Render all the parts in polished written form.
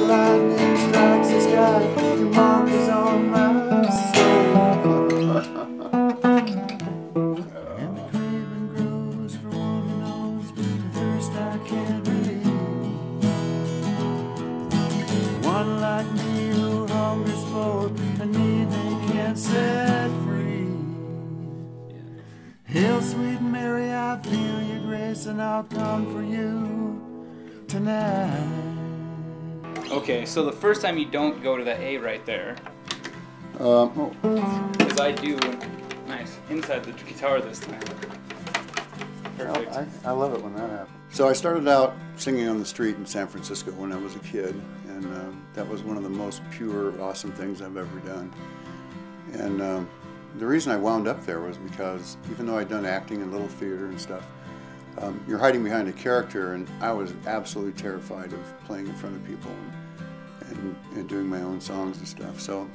lightning strikes the sky, your mark is on my soul. And the craving grows for one who knows the thirst I can't relieve. One like me who hungers for a need they can't set free. Hail, sweet Mary, I feel your grace, and I'll come for you tonight. Okay, so the first time you don't go to the A right there, Oh. because I do. Nice, inside the guitar this time. Perfect. I love it when that happens. So I started out singing on the street in San Francisco when I was a kid, and that was one of the most pure, awesome things I've ever done. And the reason I wound up there was because even though I'd done acting and little theater and stuff, you're hiding behind a character, and I was absolutely terrified of playing in front of people and doing my own songs and stuff. So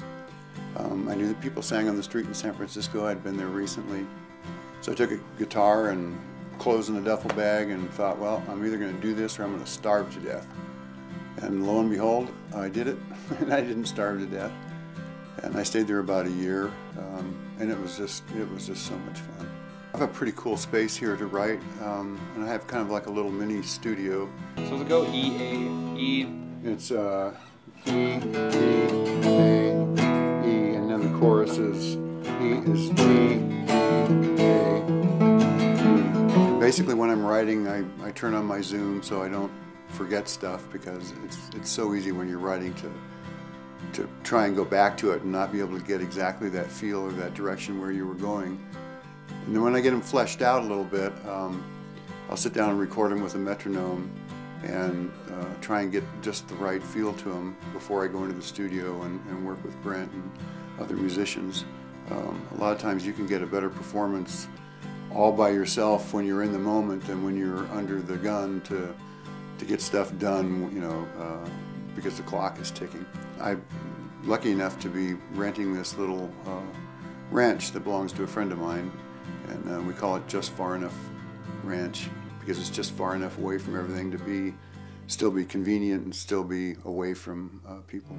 I knew that people sang on the street in San Francisco. I'd been there recently. So I took a guitar and clothes in a duffel bag and thought, well, I'm either going to do this or I'm going to starve to death. And lo and behold, I did it, and I didn't starve to death. And I stayed there about a year, and it was just so much fun. I have a pretty cool space here to write, and I have kind of like a little mini studio. So does it go E, A, E? It's E, D, A, E, and then the chorus is E is D, A, E. Basically, when I'm writing, I turn on my Zoom so I don't forget stuff, because it's so easy when you're writing to try and go back to it and not be able to get exactly that feel or that direction where you were going. And then when I get them fleshed out a little bit, I'll sit down and record them with a metronome and try and get just the right feel to them before I go into the studio and work with Brent and other musicians. A lot of times you can get a better performance all by yourself when you're in the moment than when you're under the gun to get stuff done, you know, because the clock is ticking. I'm lucky enough to be renting this little ranch that belongs to a friend of mine, and we call it Just Far Enough Ranch because it's just far enough away from everything to still be convenient and still be away from people.